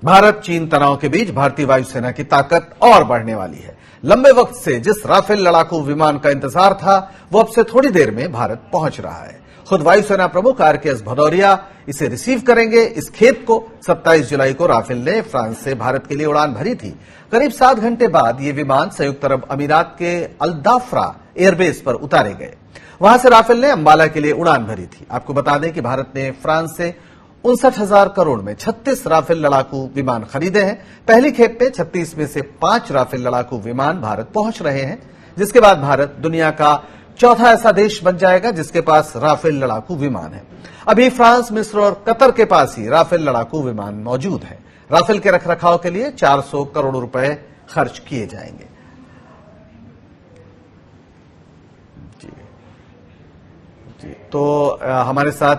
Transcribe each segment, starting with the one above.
भारत चीन तनाव के बीच भारतीय वायुसेना की ताकत और बढ़ने वाली है। लंबे वक्त से जिस राफेल लड़ाकू विमान का इंतजार था, वो अब से थोड़ी देर में भारत पहुंच रहा है। खुद वायुसेना प्रमुख RKS भदौरिया इसे रिसीव करेंगे। इस खेप को 27 जुलाई को राफेल ने फ्रांस से भारत के लिए उड़ान भरी थी। करीब 7 घंटे बाद ये विमान संयुक्त अरब अमीरात के अल-दाफ्रा एयरबेस पर उतारे गए। वहां से राफेल ने अंबाला के लिए उड़ान भरी थी। आपको बता दें कि भारत ने फ्रांस से 59,000 करोड़ में 36 राफेल लड़ाकू विमान खरीदे हैं। पहली खेप में 36 में से 5 राफेल लड़ाकू विमान भारत पहुंच रहे हैं, जिसके बाद भारत दुनिया का चौथा ऐसा देश बन जाएगा जिसके पास राफेल लड़ाकू विमान है। अभी फ्रांस, मिस्र और कतर के पास ही राफेल लड़ाकू विमान मौजूद है। राफेल के रखरखाव के लिए 400 करोड़ रुपए खर्च किए जाएंगे। जी, तो हमारे साथ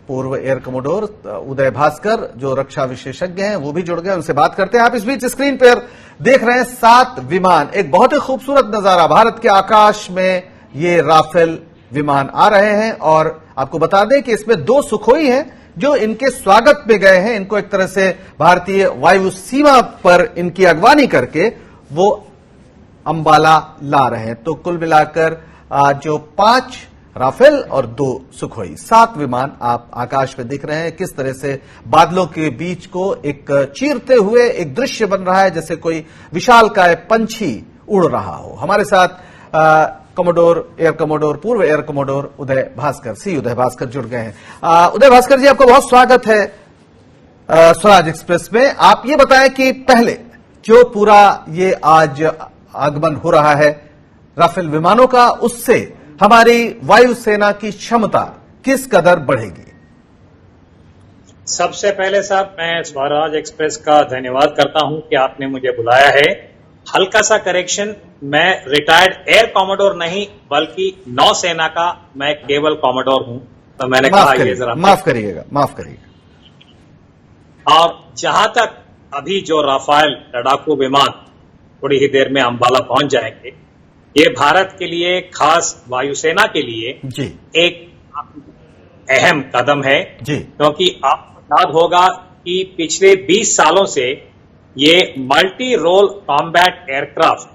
पूर्व एयर कमोडोर उदय भास्कर जो रक्षा विशेषज्ञ हैं वो भी जुड़ गए, उनसे बात करते हैं। आप इस बीच स्क्रीन पर देख रहे हैं 7 विमान, एक बहुत ही खूबसूरत नजारा। भारत के आकाश में ये राफेल विमान आ रहे हैं और आपको बता दें कि इसमें 2 सुखोई हैं जो इनके स्वागत में गए हैं। इनको एक तरह से भारतीय वायु सीमा पर इनकी अगवानी करके वो अंबाला ला रहे हैं। तो कुल मिलाकर जो 5 राफेल और 2 सुखोई, 7 विमान आप आकाश में दिख रहे हैं। किस तरह से बादलों के बीच को एक चीरते हुए एक दृश्य बन रहा है, जैसे कोई विशालकाय पंछी उड़ रहा हो। हमारे साथ पूर्व एयर कमोडोर उदय भास्कर जुड़ गए हैं। उदय भास्कर जी, आपका बहुत स्वागत है स्वराज एक्सप्रेस में। आप ये बताएं कि पहले जो पूरा ये आज आगमन हो रहा है राफेल विमानों का, उससे हमारी वायुसेना की क्षमता किस कदर बढ़ेगी? सबसे पहले साहब, मैं स्वराज एक्सप्रेस का धन्यवाद करता हूं कि आपने मुझे बुलाया है। हल्का सा करेक्शन, मैं रिटायर्ड एयर कॉमोडोर नहीं बल्कि नौसेना का मैं केवल कॉमोडोर हूं। तो मैंने कहा ये जरा माफ करिएगा। और जहां तक अभी जो राफेल लड़ाकू विमान थोड़ी ही देर में अंबाला पहुंच जाएंगे, ये भारत के लिए, खास वायुसेना के लिए जी एक अहम कदम है जी, क्योंकि आपको याद होगा कि पिछले 20 सालों से ये मल्टी रोल कॉम्बैट एयरक्राफ्ट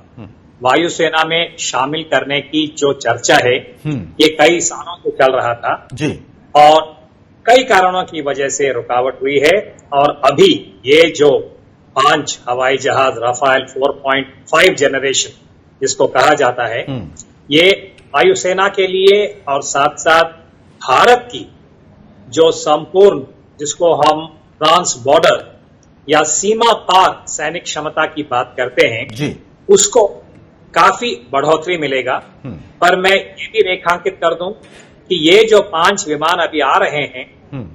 वायुसेना में शामिल करने की जो चर्चा है, ये कई सालों से चल रहा था जी, और कई कारणों की वजह से रुकावट हुई है। और अभी ये जो 5 हवाई जहाज राफेल 4.5 जनरेशन जिसको कहा जाता है, ये वायुसेना के लिए और साथ साथ भारत की जो संपूर्ण, जिसको हम ट्रांस बॉर्डर या सीमा पार सैनिक क्षमता की बात करते हैं जी, उसको काफी बढ़ोतरी मिलेगा। पर मैं ये भी रेखांकित कर दूं कि ये जो 5 विमान अभी आ रहे हैं,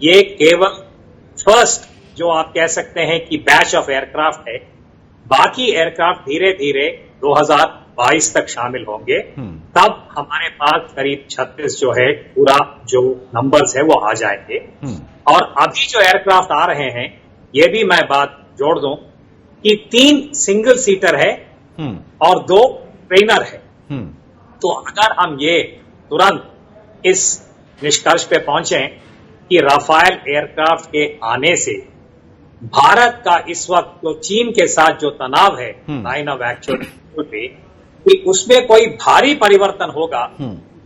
ये केवल फर्स्ट जो आप कह सकते हैं कि बैच ऑफ एयरक्राफ्ट है। बाकी एयरक्राफ्ट धीरे धीरे 2022 तक शामिल होंगे। तब हमारे पास करीब 36 जो है पूरा जो नंबर्स है वो आ जाएंगे। और अभी जो एयरक्राफ्ट आ रहे हैं, ये भी मैं बात जोड़ दूं कि 3 सिंगल सीटर है और 2 ट्रेनर है। तो अगर हम ये तुरंत इस निष्कर्ष पे पहुंचे कि राफेल एयरक्राफ्ट के आने से भारत का इस वक्त जो चीन के साथ जो तनाव है लाइन ऑफ एक्चुअल पे, कि उसमें कोई भारी परिवर्तन होगा,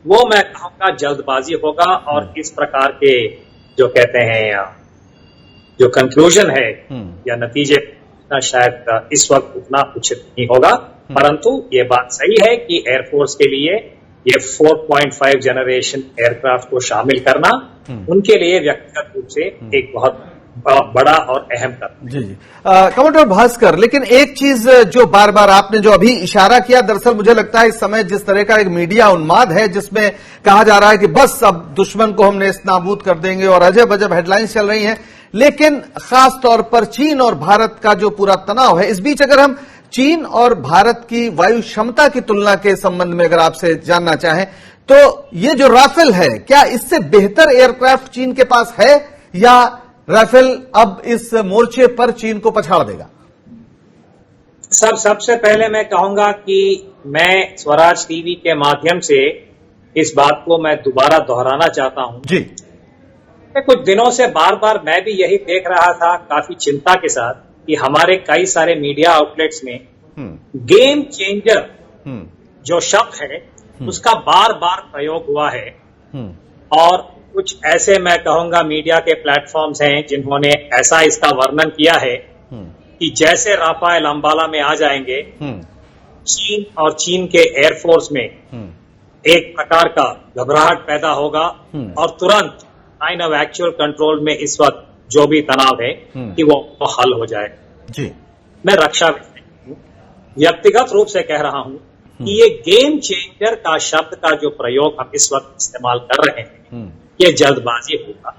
वो मैं कहूंगा जल्दबाजी होगा। और इस प्रकार के जो कहते हैं जो कंक्लूजन है या नतीजे शायद इस वक्त उतना उचित नहीं होगा। परंतु ये बात सही है कि एयरफोर्स के लिए ये 4.5 जनरेशन एयरक्राफ्ट को शामिल करना उनके लिए व्यक्तिगत रूप से एक बहुत बड़ा और अहम कदम। जी कमोडोर भास्कर, लेकिन एक चीज जो बार बार आपने जो अभी इशारा किया, दरअसल मुझे लगता है इस समय जिस तरह का एक मीडिया उन्माद है जिसमें कहा जा रहा है कि बस अब दुश्मन को हम नेस्तनाबूद कर देंगे और अजब अजब हेडलाइंस चल रही हैं, लेकिन खास तौर पर चीन और भारत का जो पूरा तनाव है, इस बीच अगर हम चीन और भारत की वायु क्षमता की तुलना के संबंध में अगर आपसे जानना चाहें, तो ये जो राफेल है, क्या इससे बेहतर एयरक्राफ्ट चीन के पास है या राफेल अब इस मोर्चे पर चीन को पछाड़ देगा? सबसे पहले मैं कहूंगा कि मैं स्वराज टीवी के माध्यम से इस बात को मैं दोबारा दोहराना चाहता हूं जी कुछ दिनों से बार बार मैं भी यही देख रहा था काफी चिंता के साथ कि हमारे कई सारे मीडिया आउटलेट्स में गेम चेंजर जो शब्द है उसका बार बार प्रयोग हुआ है। और कुछ ऐसे मैं कहूंगा मीडिया के प्लेटफॉर्म्स हैं जिन्होंने ऐसा इसका वर्णन किया है कि जैसे राफेल अंबाला में आ जाएंगे चीन और चीन के एयरफोर्स में एक प्रकार का घबराहट पैदा होगा और तुरंत लाइन ऑफ एक्चुअल कंट्रोल में इस वक्त जो भी तनाव है कि वो हल हो जाएगा। जी, मैं रक्षा व्यक्तिगत रूप से कह रहा हूं कि ये गेम चेंजर का शब्द का जो प्रयोग हम इस वक्त इस्तेमाल कर रहे हैं ये जल्दबाजी होगा,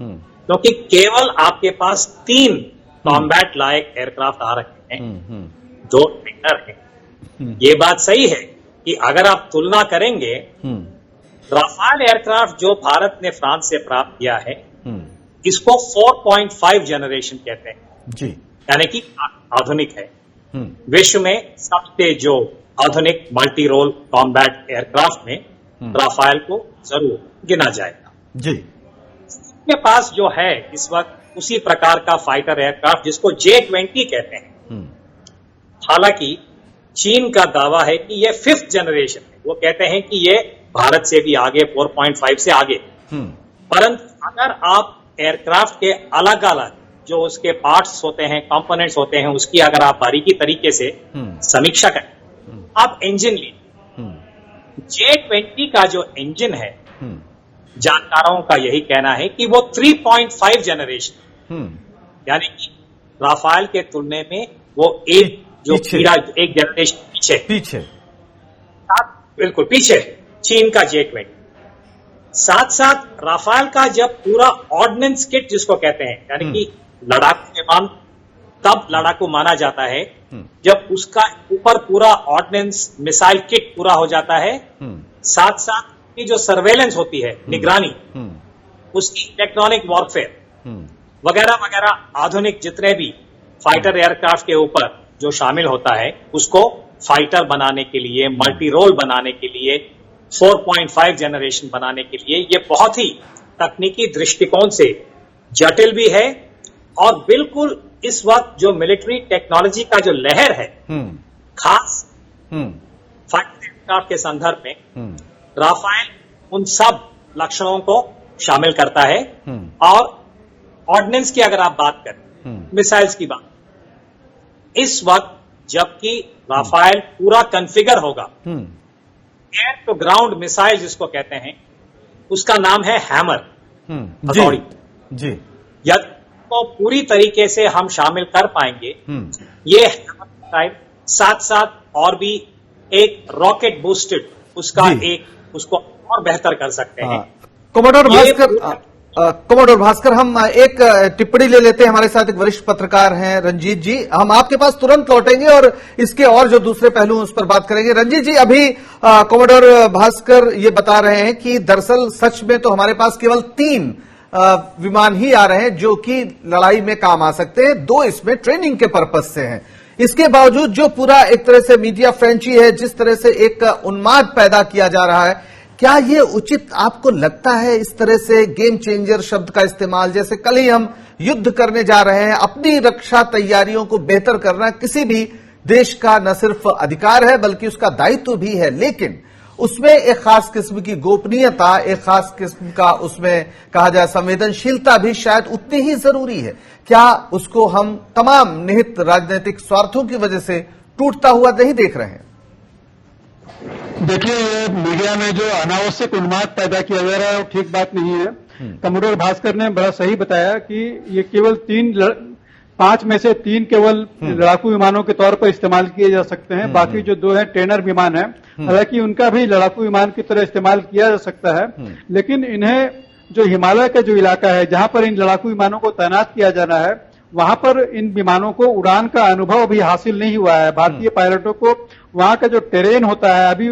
क्योंकि केवल आपके पास 3 कॉम्बैट लायक एयरक्राफ्ट आ रहे हैं, 2 ट्रेनर हैं। ये बात सही है कि अगर आप तुलना करेंगे राफेल एयरक्राफ्ट जो भारत ने फ्रांस से प्राप्त किया है इसको 4.5 जनरेशन कहते हैं जी, यानी कि आधुनिक है। विश्व में सबसे जो आधुनिक मल्टी रोल कॉम्बैट एयरक्राफ्ट में राफेल को जरूर गिना जाएगा जी। के पास जो है इस वक्त उसी प्रकार का फाइटर एयरक्राफ्ट जिसको J-20 कहते हैं। हालांकि चीन का दावा है कि ये 5th जनरेशन है, वो कहते हैं कि ये भारत से भी आगे 4.5 से आगे। परंतु अगर आप एयरक्राफ्ट के अलग अलग जो उसके पार्ट्स होते हैं, कंपोनेंट्स होते हैं, उसकी अगर आप बारीकी तरीके से समीक्षा करें, आप इंजन लीजिए। J-20 का जो इंजन है जानकारों का यही कहना है कि वो 3.5 जनरेशन यानी कि राफेल के तुलने में वो एक जनरेशन पीछे बिल्कुल पीछे चीन का J-20। साथ साथ राफेल का जब पूरा ऑर्डिनेंस किट जिसको कहते हैं यानी कि लड़ाकू विमान तब लड़ाकू माना जाता है जब उसका ऊपर पूरा ऑर्डिनेंस मिसाइल किट पूरा हो जाता है, साथ साथ की जो सर्वेलेंस होती है, निगरानी, उसकी इलेक्ट्रॉनिक वॉरफेयर वगैरह वगैरह आधुनिक जितने भी फाइटर एयरक्राफ्ट के ऊपर जो शामिल होता है उसको फाइटर बनाने के लिए, मल्टी रोल बनाने के लिए, 4.5 जनरेशन बनाने के लिए ये बहुत ही तकनीकी दृष्टिकोण से जटिल भी है। और बिल्कुल इस वक्त जो मिलिट्री टेक्नोलॉजी का जो लहर है खास फाइटर एयरक्राफ्ट के संदर्भ में राफेल उन सब लक्षणों को शामिल करता है। और ऑर्डिनेंस की अगर आप बात करें, मिसाइल्स की बात, इस वक्त जबकि राफेल पूरा कॉन्फ़िगर होगा, एयर टू ग्राउंड मिसाइल जिसको कहते हैं उसका नाम है हैमर हथौड़ी जी। यदि तो पूरी तरीके से हम शामिल कर पाएंगे ये हैमर मिसाइल, साथ साथ और भी एक रॉकेट बूस्टेड उसका एक उसको और बेहतर कर सकते हैं। कमोडोर भास्कर, हम एक टिप्पणी ले लेते हैं। हमारे साथ एक वरिष्ठ पत्रकार हैं रंजीत जी, हम आपके पास तुरंत लौटेंगे और इसके और जो दूसरे पहलू उस पर बात करेंगे। रंजीत जी, अभी कमोडोर भास्कर ये बता रहे हैं कि दरअसल सच में तो हमारे पास केवल 3 विमान ही आ रहे हैं जो कि लड़ाई में काम आ सकते हैं, 2 इसमें ट्रेनिंग के पर्पज से हैं। इसके बावजूद जो पूरा एक तरह से मीडिया फ्रेंची है, जिस तरह से एक उन्माद पैदा किया जा रहा है, क्या ये उचित आपको लगता है इस तरह से गेम चेंजर शब्द का इस्तेमाल? जैसे कल ही हम युद्ध करने जा रहे हैं, अपनी रक्षा तैयारियों को बेहतर करना किसी भी देश का न सिर्फ अधिकार है बल्कि उसका दायित्व भी है, लेकिन उसमें एक खास किस्म की गोपनीयता, एक खास किस्म का उसमें कहा जाए संवेदनशीलता भी शायद उतनी ही जरूरी है। क्या उसको हम तमाम निहित राजनीतिक स्वार्थों की वजह से टूटता हुआ नहीं देख रहे हैं? देखिए, ये मीडिया में जो अनावश्यक उन्माद पैदा किया जा रहा है वो ठीक बात नहीं है। कमोडोर भास्कर ने बड़ा सही बताया कि ये केवल 5 में से 3 केवल लड़ाकू विमानों के तौर पर इस्तेमाल किए जा सकते हैं, बाकी जो 2 हैं ट्रेनर विमान हैं। हालांकि उनका भी लड़ाकू विमान की तरह इस्तेमाल किया जा सकता है, लेकिन इन्हें जो हिमालय का जो इलाका है जहां पर इन लड़ाकू विमानों को तैनात किया जाना है, वहां पर इन विमानों को उड़ान का अनुभव भी हासिल नहीं हुआ है। भारतीय पायलटों को वहां का जो टेरेन होता है, अभी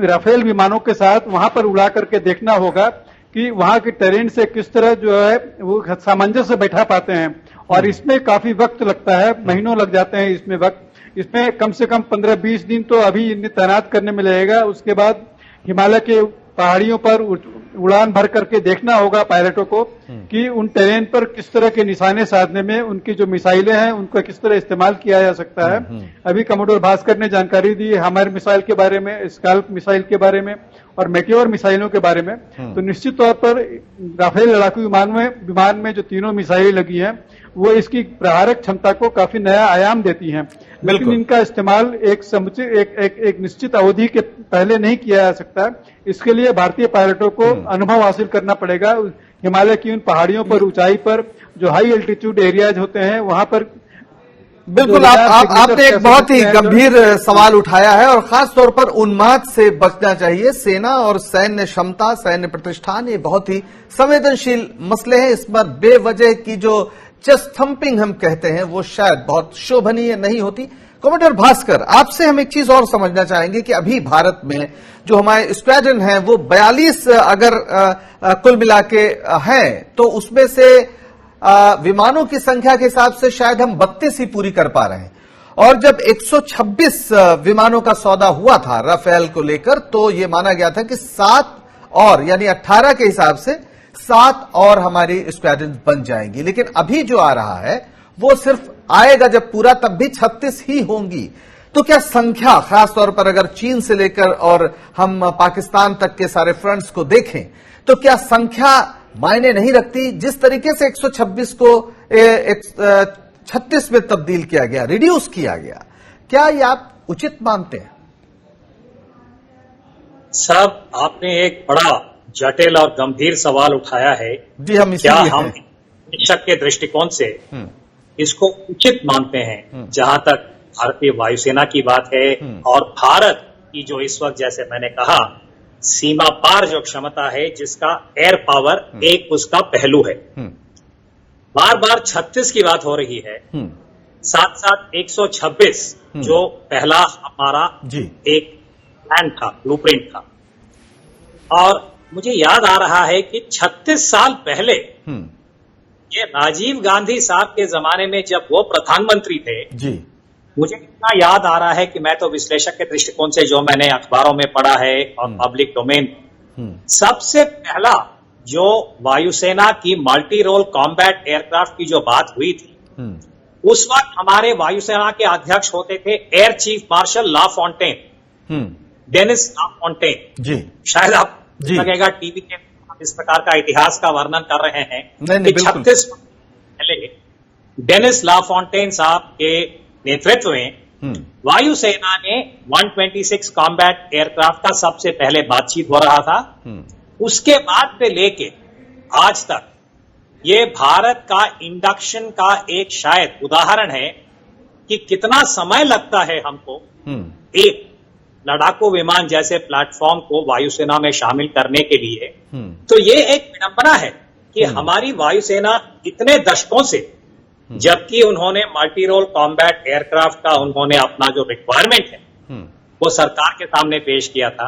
राफेल विमानों के साथ वहां पर उड़ा करके देखना होगा कि वहां के टेरेन से किस तरह जो है वो सामंजस्य बैठा पाते हैं। और इसमें काफी वक्त लगता है, महीनों लग जाते हैं इसमें वक्त। इसमें कम से कम 15-20 दिन तो अभी इन्हें तैनात करने में लगेगा। उसके बाद हिमालय के पहाड़ियों पर उड़ान भर करके देखना होगा पायलटों को कि उन टेरेन पर किस तरह के निशाने साधने में उनकी जो मिसाइलें हैं उनका किस तरह इस्तेमाल किया जा सकता है। अभी कमोडोर भास्कर ने जानकारी दी हमारे मिसाइल के बारे में, स्काल्प मिसाइल के बारे में और मेट्योर मिसाइलों के बारे में। तो निश्चित तौर पर राफेल लड़ाकू विमान में जो तीनों मिसाइलें लगी हैं वो इसकी प्रहारक क्षमता को काफी नया आयाम देती हैं, लेकिन इनका इस्तेमाल एक समुचित एक निश्चित अवधि के पहले नहीं किया जा सकता। इसके लिए भारतीय पायलटों को अनुभव हासिल करना पड़ेगा। हिमालय की उन पहाड़ियों पर, ऊंचाई पर जो हाई एल्टीट्यूड एरियाज होते हैं वहां पर बिल्कुल आपने एक बहुत ही गंभीर सवाल उठाया है और खास तौर पर उन्माद से बचना चाहिए। सेना और सैन्य क्षमता, सैन्य प्रतिष्ठान ये बहुत ही संवेदनशील मसले हैं। इस पर बेवजह की जो चेस्ट थंपिंग हम कहते हैं वो शायद बहुत शोभनीय नहीं होती। कमांडर भास्कर, आपसे हम एक चीज और समझना चाहेंगे कि अभी भारत में जो हमारे स्क्वाड्रन हैं वो 42 अगर कुल मिला के हैं तो उसमें से विमानों की संख्या के हिसाब से शायद हम 32 ही पूरी कर पा रहे हैं। और जब 126 विमानों का सौदा हुआ था राफेल को लेकर तो ये माना गया था कि 7 और यानी 18 के हिसाब से 7 और हमारी स्क्वाड्रन बन जाएंगी। लेकिन अभी जो आ रहा है वो सिर्फ आएगा जब पूरा, तब भी 36 ही होंगी। तो क्या संख्या, खासतौर पर अगर चीन से लेकर और हम पाकिस्तान तक के सारे फ्रंट्स को देखें तो क्या संख्या मायने नहीं रखती? जिस तरीके से 126 को 36 में तब्दील किया गया, रिड्यूस किया गया, क्या ये आप उचित मानते हैं? साहब, आपने एक बड़ा जटिल और गंभीर सवाल उठाया है। जी, हम क्या हम निरीक्षक के दृष्टिकोण से इसको उचित मानते हैं? जहां तक भारतीय वायुसेना की बात है और भारत की जो इस वक्त, जैसे मैंने कहा, सीमा पार जो क्षमता है जिसका एयर पावर एक उसका पहलू है। बार बार 36 की बात हो रही है, साथ साथ 126 जो पहला हमारा एक प्लान था, ब्लूप्रिंट था। और मुझे याद आ रहा है कि 36 साल पहले ये राजीव गांधी साहब के जमाने में जब वो प्रधानमंत्री थे, मुझे इतना याद आ रहा है कि मैं तो विश्लेषक के दृष्टिकोण से जो मैंने अखबारों में पढ़ा है और पब्लिक डोमेन, सबसे पहला जो वायुसेना की मल्टी रोल कॉम्बैट एयरक्राफ्ट की जो बात हुई थी, उस वक्त हमारे वायुसेना के अध्यक्ष होते थे air chief marshal La Fontaine, Denis La Fontaine. शायद आप लगेगा टीवी के इस प्रकार का इतिहास का वर्णन कर रहे हैं। 36 पहले डेनिस ला फॉन्टेन साहब के नेतृत्व में वायुसेना ने 126 कॉम्बैट एयरक्राफ्ट का सबसे पहले बातचीत हो रहा था। उसके बाद से लेके आज तक ये भारत का इंडक्शन का एक शायद उदाहरण है कि कितना समय लगता है हमको एक लड़ाकू विमान जैसे प्लेटफॉर्म को वायुसेना में शामिल करने के लिए। तो ये एक विडंबना है कि हमारी वायुसेना इतने दशकों से, जबकि उन्होंने मल्टी रोल कॉम्बैट एयरक्राफ्ट का उन्होंने अपना जो रिक्वायरमेंट है वो सरकार के सामने पेश किया था,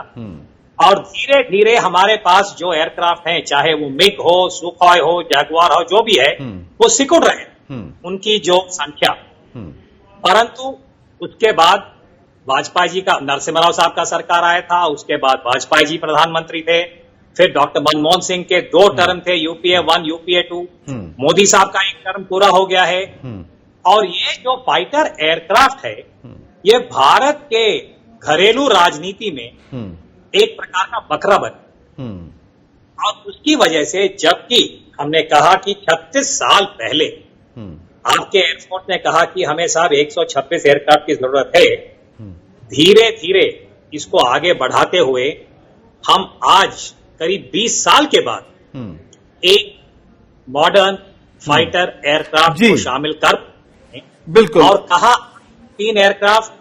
और धीरे धीरे हमारे पास जो एयरक्राफ्ट हैं, चाहे वो मिग हो, सुखॉय हो, जैगुआर हो, जो भी है, वो सिकुड़ रहे उनकी जो संख्या। परंतु उसके बाद वाजपेयी जी का, नरसिम्हा राव साहब का सरकार आया था, उसके बाद वाजपेयी जी प्रधानमंत्री थे, फिर डॉक्टर मनमोहन सिंह के 2 टर्म थे, यूपीए 1, यूपीए 2, मोदी साहब का 1 टर्म पूरा हो गया है। और ये जो फाइटर एयरक्राफ्ट है ये भारत के घरेलू राजनीति में एक प्रकार का बकरा बन, और उसकी वजह से, जबकि हमने कहा कि 36 साल पहले आपके एयरफोर्स ने कहा कि हमें साहब 126 एयरक्राफ्ट की जरूरत है, धीरे धीरे इसको आगे बढ़ाते हुए हम आज करीब 20 साल के बाद एक मॉडर्न फाइटर एयरक्राफ्ट को शामिल कर, बिल्कुल, और कहा 3 एयरक्राफ्ट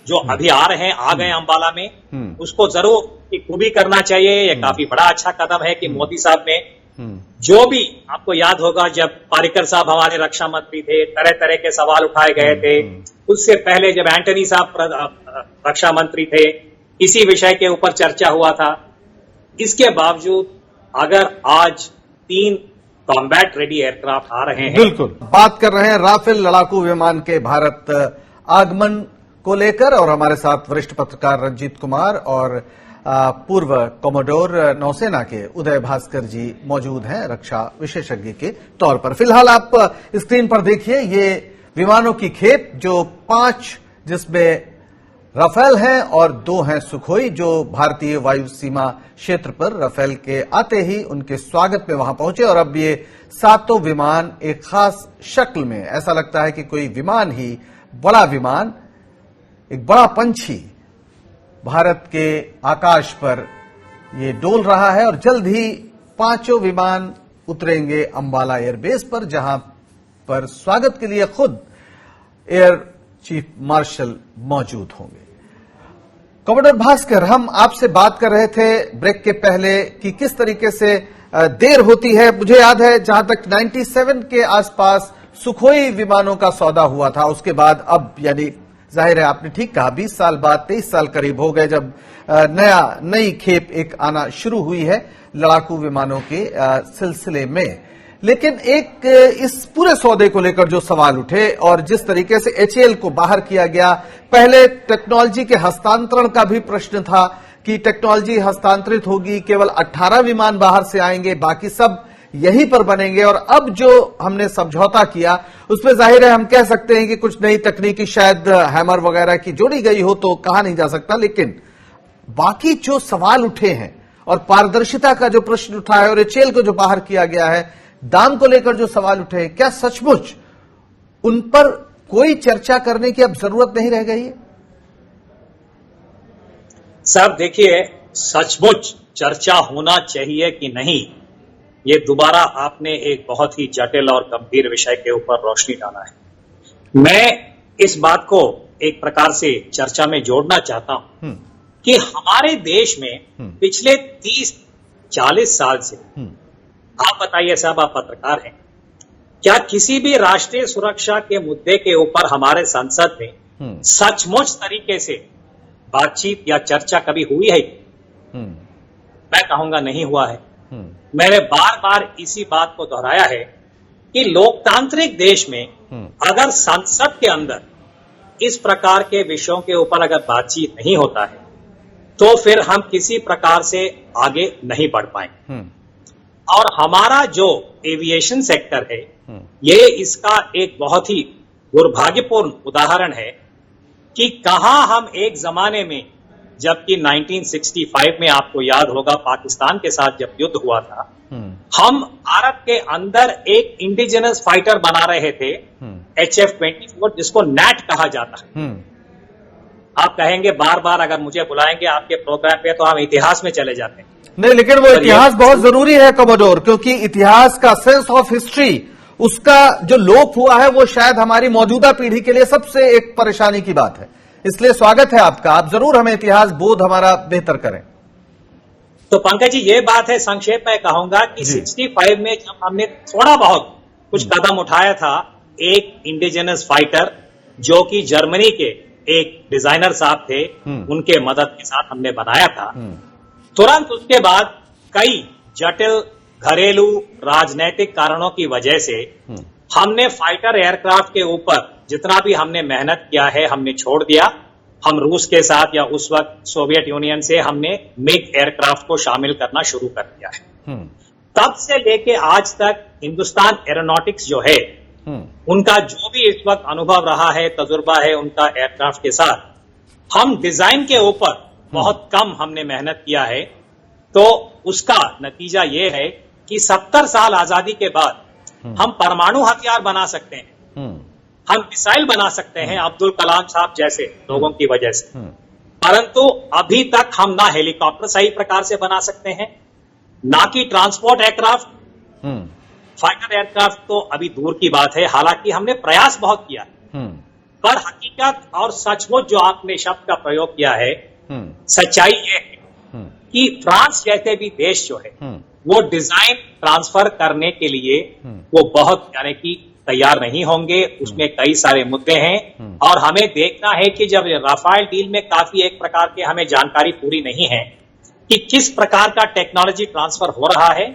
जो अभी आ रहे हैं, आ गए अंबाला में, उसको जरूर खूबी करना चाहिए। ये काफी बड़ा अच्छा कदम है कि मोदी साहब ने, जो भी आपको याद होगा जब पारिकर साहब हमारे रक्षा मंत्री थे, तरह तरह के सवाल उठाए गए थे। उससे पहले जब एंटनी साहब रक्षा मंत्री थे, इसी विषय के ऊपर चर्चा हुआ था। इसके बावजूद अगर आज 3 कॉम्बैट रेडी एयरक्राफ्ट आ रहे हैं, बिल्कुल, बात कर रहे हैं राफेल लड़ाकू विमान के भारत आगमन को लेकर, और हमारे साथ वरिष्ठ पत्रकार रंजीत कुमार और पूर्व कमोडोर नौसेना के उदय भास्कर जी मौजूद हैं रक्षा विशेषज्ञ के तौर पर। फिलहाल आप स्क्रीन पर देखिए ये विमानों की खेप जो 5 जिसमें राफेल हैं और 2 हैं सुखोई, जो भारतीय वायु सीमा क्षेत्र पर राफेल के आते ही उनके स्वागत में वहां पहुंचे और अब ये 7 विमान एक खास शक्ल में, ऐसा लगता है कि कोई विमान ही बड़ा विमान, एक बड़ा पंछी भारत के आकाश पर ये डोल रहा है और जल्द ही 5 विमान उतरेंगे अंबाला एयरबेस पर, जहां पर स्वागत के लिए खुद एयर चीफ मार्शल मौजूद होंगे। कमांडर भास्कर, हम आपसे बात कर रहे थे ब्रेक के पहले कि किस तरीके से देर होती है। मुझे याद है जहां तक 97 के आसपास सुखोई विमानों का सौदा हुआ था, उसके बाद अब यानी जाहिर है आपने ठीक कहा 20 साल बाद 23 साल करीब हो गए जब नई खेप एक आना शुरू हुई है लड़ाकू विमानों के सिलसिले में। लेकिन एक इस पूरे सौदे को लेकर जो सवाल उठे और जिस तरीके से एचएएल को बाहर किया गया, पहले टेक्नोलॉजी के हस्तांतरण का भी प्रश्न था कि टेक्नोलॉजी हस्तांतरित होगी, केवल 18 विमान बाहर से आएंगे, बाकी सब यहीं पर बनेंगे। और अब जो हमने समझौता किया उसमें जाहिर है हम कह सकते हैं कि कुछ नई तकनीकी शायद हैमर वगैरह की जोड़ी गई हो तो कहा नहीं जा सकता, लेकिन बाकी जो सवाल उठे हैं और पारदर्शिता का जो प्रश्न उठा है और एचएएल को जो बाहर किया गया है, दाम को लेकर जो सवाल उठे हैं, क्या सचमुच उन पर कोई चर्चा करने की अब जरूरत नहीं रह गई है? साहब देखिए, सचमुच चर्चा होना चाहिए कि नहीं, ये दोबारा आपने एक बहुत ही जटिल और गंभीर विषय के ऊपर रोशनी डाला है। मैं इस बात को एक प्रकार से चर्चा में जोड़ना चाहता हूं कि हमारे देश में पिछले 30-40 साल से, आप बताइए साहब, आप पत्रकार हैं, क्या किसी भी राष्ट्रीय सुरक्षा के मुद्दे के ऊपर हमारे संसद में सचमुच तरीके से बातचीत या चर्चा कभी हुई है? मैं कहूंगा नहीं हुआ है। मैंने बार बार इसी बात को दोहराया है कि लोकतांत्रिक देश में अगर संसद के अंदर इस प्रकार के विषयों के ऊपर अगर बातचीत नहीं होता है तो फिर हम किसी प्रकार से आगे नहीं बढ़ पाएंगे। और हमारा जो एविएशन सेक्टर है, ये इसका एक बहुत ही दुर्भाग्यपूर्ण उदाहरण है कि कहां हम एक जमाने में, जबकि 1965 में आपको याद होगा पाकिस्तान के साथ जब युद्ध हुआ था, हम भारत के अंदर एक इंडिजिनस फाइटर बना रहे थे HF-24, जिसको नैट कहा जाता है। आप कहेंगे बार बार अगर मुझे बुलाएंगे आपके प्रोग्राम पे तो हम इतिहास में चले जाते हैं। नहीं, लेकिन वो इतिहास बहुत जरूरी है कमोडोर, क्योंकि इतिहास का सेंस ऑफ हिस्ट्री, उसका जो लोप हुआ है वो शायद हमारी मौजूदा पीढ़ी के लिए सबसे एक परेशानी की बात है। इसलिए स्वागत है आपका, आप जरूर हमें इतिहास बोध हमारा बेहतर करें। तो पंकज जी, ये बात है, संक्षेप में कहूंगा कि 65 में जब हमने थोड़ा बहुत कुछ कदम उठाया था, एक इंडिजिनस फाइटर जो कि जर्मनी के एक डिजाइनर साहब थे, उनके मदद के साथ हमने बनाया था। तुरंत उसके बाद कई जटिल घरेलू राजनैतिक कारणों की वजह से हमने फाइटर एयरक्राफ्ट के ऊपर जितना भी हमने मेहनत किया है हमने छोड़ दिया। हम रूस के साथ या उस वक्त सोवियत यूनियन से हमने मिग एयरक्राफ्ट को शामिल करना शुरू कर दिया है। तब से लेके आज तक हिंदुस्तान एरोनॉटिक्स जो है, उनका जो भी इस वक्त अनुभव रहा है, तजुर्बा है उनका एयरक्राफ्ट के साथ, हम डिजाइन के ऊपर बहुत कम हमने मेहनत किया है। तो उसका नतीजा ये है कि 70 साल आजादी के बाद हम परमाणु हथियार बना सकते हैं, हम मिसाइल बना सकते हैं अब्दुल कलाम साहब जैसे लोगों की वजह से, परंतु अभी तक हम ना हेलीकॉप्टर सही प्रकार से बना सकते हैं, ना कि ट्रांसपोर्ट एयरक्राफ्ट, फाइटर एयरक्राफ्ट तो अभी दूर की बात है। हालांकि हमने प्रयास बहुत किया, पर हकीकत और सचमुच जो आपने शब्द का प्रयोग किया है, सच्चाई ये है कि फ्रांस जैसे भी देश जो है वो डिजाइन ट्रांसफर करने के लिए वो बहुत यानी कि तैयार नहीं होंगे। उसमें कई सारे मुद्दे हैं और हमें देखना है कि जब राफेल डील में काफी एक प्रकार के हमें जानकारी पूरी नहीं है कि किस प्रकार का टेक्नोलॉजी ट्रांसफर हो रहा है,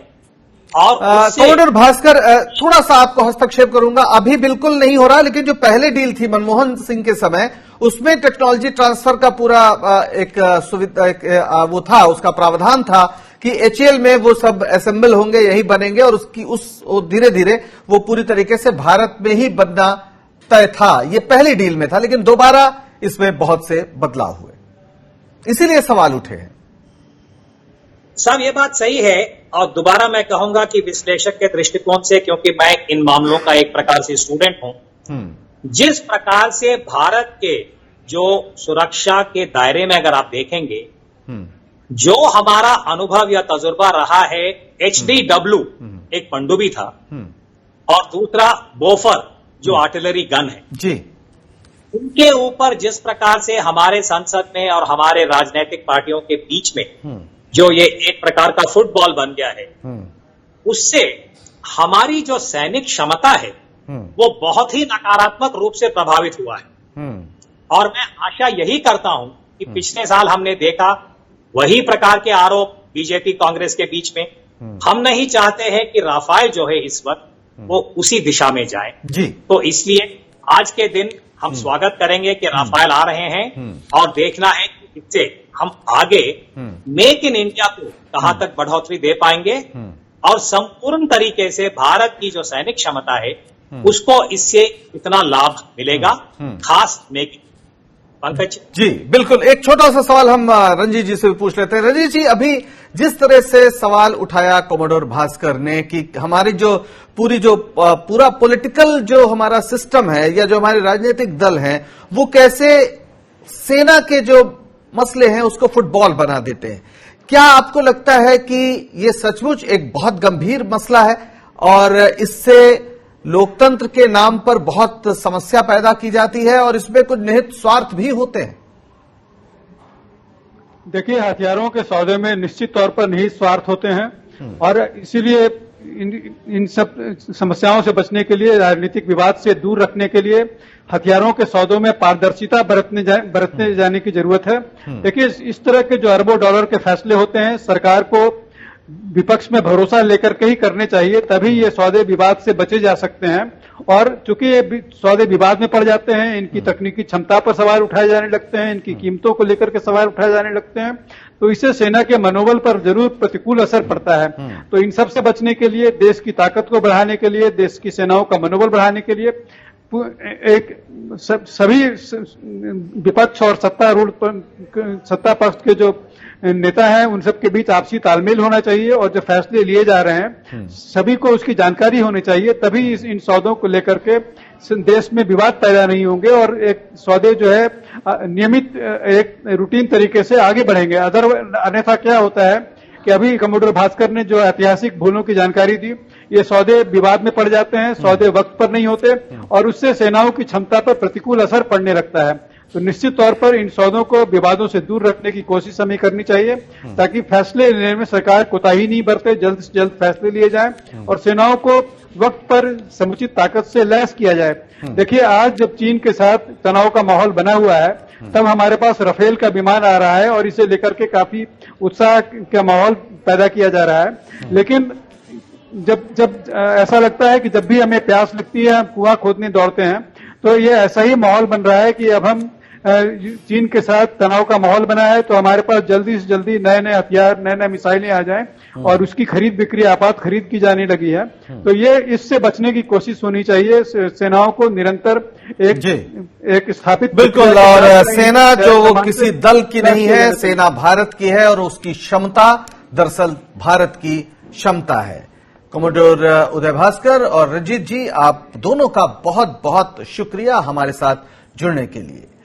और उससे कमोडोर भास्कर, थोड़ा सा आपको हस्तक्षेप करूंगा। अभी बिल्कुल नहीं हो रहा, लेकिन जो पहले डील थी मनमोहन सिंह के समय, उसमें टेक्नोलॉजी ट्रांसफर का पूरा एक सुविधा वो था, उसका प्रावधान था कि एचएएल में वो सब असेंबल होंगे, यही बनेंगे और उसकी धीरे धीरे वो पूरी तरीके से भारत में ही बनना तय था। ये पहली डील में था, लेकिन दोबारा इसमें बहुत से बदलाव हुए, इसीलिए सवाल उठे हैं। साहब ये बात सही है, और दोबारा मैं कहूंगा कि विश्लेषक के दृष्टिकोण से, क्योंकि मैं इन मामलों का एक प्रकार से स्टूडेंट हूं, जिस प्रकार से भारत के जो सुरक्षा के दायरे में अगर आप देखेंगे, जो हमारा अनुभव या तजुर्बा रहा है, HDW एक पनडुब्बी था और दूसरा बोफर जो आर्टिलरी गन है जी, उनके ऊपर जिस प्रकार से हमारे संसद में और हमारे राजनीतिक पार्टियों के बीच में जो ये एक प्रकार का फुटबॉल बन गया है, उससे हमारी जो सैनिक क्षमता है वो बहुत ही नकारात्मक रूप से प्रभावित हुआ है। और मैं आशा यही करता हूं कि पिछले साल हमने देखा वही प्रकार के आरोप बीजेपी कांग्रेस के बीच में, हम नहीं चाहते हैं कि राफेल जो है इस वक्त वो उसी दिशा में जाए जी। तो इसलिए आज के दिन हम स्वागत करेंगे कि राफेल आ रहे हैं और देखना है कि इससे हम आगे मेक इन इंडिया को कहां तक बढ़ोतरी दे पाएंगे और संपूर्ण तरीके से भारत की जो सैनिक क्षमता है उसको इससे इतना लाभ मिलेगा, खास मेक इन। पंकज जी बिल्कुल, एक छोटा सा सवाल हम रंजीत जी से भी पूछ लेते हैं। रंजीत जी, अभी जिस तरह से सवाल उठाया कमोडोर भास्कर ने कि हमारी जो पूरा पॉलिटिकल जो हमारा सिस्टम है या जो हमारे राजनीतिक दल हैं, वो कैसे सेना के जो मसले हैं उसको फुटबॉल बना देते हैं, क्या आपको लगता है कि ये सचमुच एक बहुत गंभीर मसला है और इससे लोकतंत्र के नाम पर बहुत समस्या पैदा की जाती है और इसमें कुछ निहित स्वार्थ भी होते हैं? देखिए, हथियारों के सौदे में निश्चित तौर पर निहित स्वार्थ होते हैं और इसीलिए इन सब समस्याओं से बचने के लिए, राजनीतिक विवाद से दूर रखने के लिए हथियारों के सौदों में पारदर्शिता बरतने जाने की जरूरत है। देखिए, इस तरह के जो अरबों डॉलर के फैसले होते हैं, सरकार को विपक्ष में भरोसा लेकर के ही करने चाहिए, तभी ये सौदे विवाद से बचे जा सकते हैं। और चूंकि ये सौदे विवाद में पड़ जाते हैं, इनकी तकनीकी क्षमता पर सवाल उठाए जाने लगते हैं, इनकी कीमतों को लेकर के सवाल उठाए जाने लगते हैं, तो इससे सेना के मनोबल पर जरूर प्रतिकूल असर पड़ता है। तो इन सब से बचने के लिए, देश की ताकत को बढ़ाने के लिए, देश की सेनाओं का मनोबल बढ़ाने के लिए सभी विपक्ष और सत्ता पक्ष के जो नेता हैं उन सबके बीच आपसी तालमेल होना चाहिए और जो फैसले लिए जा रहे हैं सभी को उसकी जानकारी होनी चाहिए, तभी इन सौदों को लेकर के देश में विवाद पैदा नहीं होंगे और एक सौदे जो है नियमित एक रूटीन तरीके से आगे बढ़ेंगे। अन्यथा क्या होता है कि अभी कमोडोर भास्कर ने जो ऐतिहासिक भूलों की जानकारी दी, ये सौदे विवाद में पड़ जाते हैं, सौदे वक्त पर नहीं होते और उससे सेनाओं की क्षमता पर प्रतिकूल असर पड़ने लगता है। तो निश्चित तौर पर इन सौदों को विवादों से दूर रखने की कोशिश हमें करनी चाहिए ताकि फैसले लेने में सरकार कोताही नहीं बरते, जल्द से जल्द फैसले लिए जाएं और सेनाओं को वक्त पर समुचित ताकत से लैस किया जाए। देखिए, आज जब चीन के साथ तनाव का माहौल बना हुआ है, तब हमारे पास राफेल का विमान आ रहा है और इसे लेकर के काफी उत्साह का माहौल पैदा किया जा रहा है। लेकिन जब ऐसा लगता है कि जब भी हमें प्यास लगती है हम कुआं खोदने दौड़ते हैं, तो ये ऐसा ही माहौल बन रहा है कि अब हम चीन के साथ तनाव का माहौल बना है तो हमारे पास जल्दी से जल्दी नए नए हथियार, नए नए मिसाइलें आ जाएं और उसकी खरीद बिक्री, आपात खरीद की जाने लगी है। तो ये इससे बचने की कोशिश होनी चाहिए, सेनाओं को निरंतर एक स्थापित। बिल्कुल, और सेना जो वो किसी दल की नहीं है, सेना भारत की है और उसकी क्षमता दरअसल भारत की क्षमता है। कमोडोर उदय भास्कर और रंजीत जी, आप दोनों का बहुत बहुत शुक्रिया हमारे साथ जुड़ने के लिए।